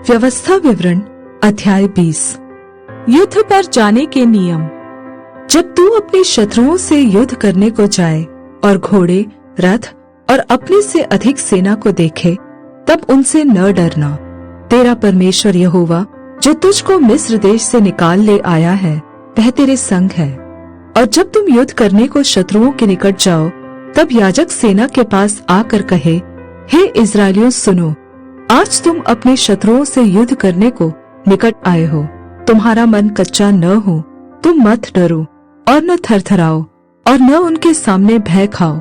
व्यवस्था विवरण अध्याय 20। युद्ध पर जाने के नियम। जब तू अपने शत्रुओं से युद्ध करने को जाए और घोड़े, रथ और अपने से अधिक सेना को देखे, तब उनसे न डरना। तेरा परमेश्वर यहोवा जो तुझको मिस्र देश से निकाल ले आया है, वह तेरे संग है। और जब तुम युद्ध करने को शत्रुओं के निकट जाओ, तब याजक सेना के पास आकर कहे, हे इस्राएलियों सुनो, आज तुम अपने शत्रुओं से युद्ध करने को निकट आए हो। तुम्हारा मन कच्चा न हो, तुम मत डरो और न थरथराओ और न उनके सामने भय खाओ,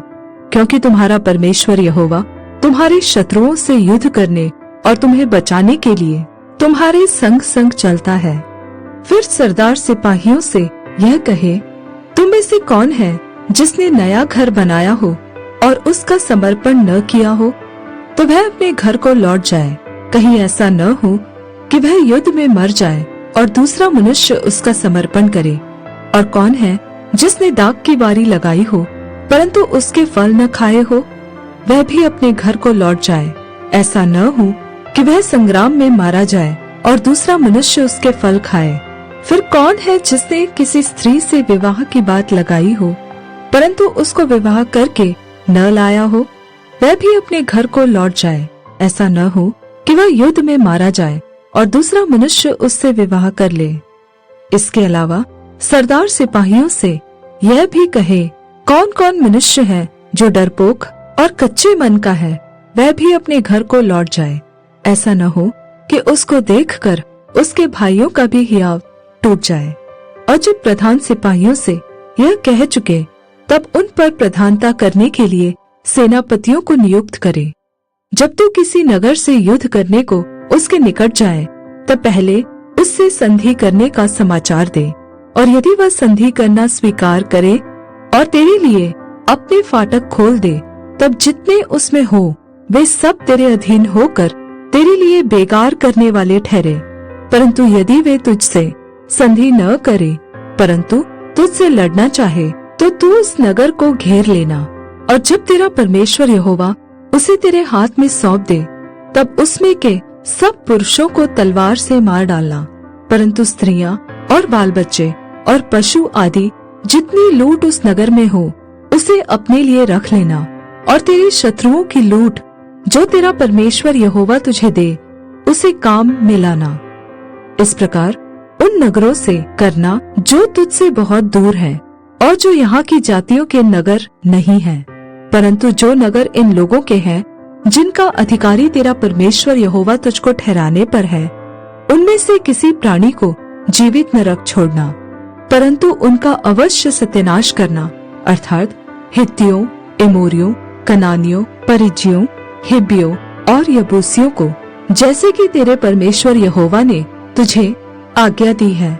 क्योंकि तुम्हारा परमेश्वर यहोवा तुम्हारे शत्रुओं से युद्ध करने और तुम्हें बचाने के लिए तुम्हारे संग संग चलता है। फिर सरदार सिपाहियों से यह कहे, तुम में से कौन है जिसने नया घर बनाया हो और उसका समर्पण न किया हो, तो वह अपने घर को लौट जाए। कहीं ऐसा न हो कि वह युद्ध में मर जाए और दूसरा मनुष्य उसका समर्पण करे। और कौन है जिसने दाख की बारी लगाई हो परंतु उसके फल न खाए हो, वह भी अपने घर को लौट जाए। ऐसा न हो कि वह संग्राम में मारा जाए और दूसरा मनुष्य उसके फल खाए। फिर कौन है जिसने किसी स्त्री से विवाह की बात लगाई हो परंतु उसको विवाह करके न लाया हो, वह भी अपने घर को लौट जाए। ऐसा न हो कि वह युद्ध में मारा जाए और दूसरा मनुष्य उससे विवाह कर ले। इसके अलावा सरदार सिपाहियों से यह भी कहे, कौन कौन मनुष्य है जो डरपोक और कच्चे मन का है, वह भी अपने घर को लौट जाए। ऐसा न हो कि उसको देखकर उसके भाइयों का भी हियाव टूट जाए। और जब प्रधान सिपाहियों से यह कह चुके, तब उन पर प्रधानता करने के लिए सेनापतियों को नियुक्त करे। जब तू किसी नगर से युद्ध करने को उसके निकट जाए, तब पहले उससे संधि करने का समाचार दे। और यदि वह संधि करना स्वीकार करे और तेरे लिए अपने फाटक खोल दे, तब जितने उसमें हो वे सब तेरे अधीन होकर तेरे लिए बेगार करने वाले ठहरे। परंतु यदि वे तुझसे संधि न करे परंतु तुझसे लड़ना चाहे, तो तू उस नगर को घेर लेना। और जब तेरा परमेश्वर यहोवा उसे तेरे हाथ में सौंप दे, तब उसमें के सब पुरुषों को तलवार से मार डालना, परंतु स्त्रियां और बाल बच्चे और पशु आदि जितनी लूट उस नगर में हो, उसे अपने लिए रख लेना। और तेरे शत्रुओं की लूट जो तेरा परमेश्वर यहोवा तुझे दे, उसे काम में लाना। इस प्रकार उन नगरों से करना जो तुझसे बहुत दूर है और जो यहाँ की जातियों के नगर नहीं हैं, परंतु जो नगर इन लोगों के हैं जिनका अधिकारी तेरा परमेश्वर यहोवा तुझको ठहराने पर है, उनमें से किसी प्राणी को जीवित न रख छोड़ना, परंतु उनका अवश्य सत्यानाश करना, अर्थात हित्तियों, एमोरियों, कनानियों, परिज्जियों, हिब्बियों और यबूसियों को, जैसे कि तेरे परमेश्वर यहोवा ने तुझे आज्ञा दी है।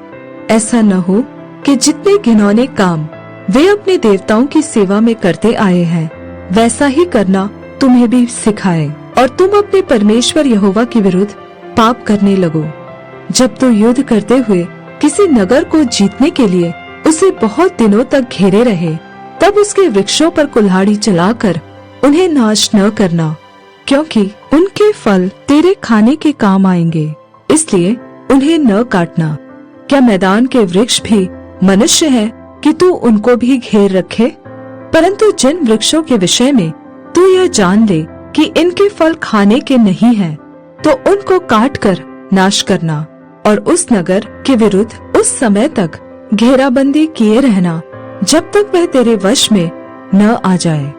ऐसा न हो कि जितने घिनौने काम वे अपने देवताओं की सेवा में करते आए हैं, वैसा ही करना तुम्हें भी सिखाए और तुम अपने परमेश्वर यहोवा के विरुद्ध पाप करने लगो। जब तू युद्ध करते हुए किसी नगर को जीतने के लिए उसे बहुत दिनों तक घेरे रहे, तब उसके वृक्षों पर कुल्हाड़ी चलाकर उन्हें नाश न करना, क्योंकि उनके फल तेरे खाने के काम आएंगे, इसलिए उन्हें न काटना। क्या मैदान के वृक्ष भी मनुष्य है कि तू उनको भी घेर रखे? परंतु जिन वृक्षों के विषय में तू यह जान ले कि इनके फल खाने के नहीं हैं, तो उनको काटकर नाश करना और उस नगर के विरुद्ध उस समय तक घेराबंदी किए रहना जब तक वह तेरे वश में न आ जाए।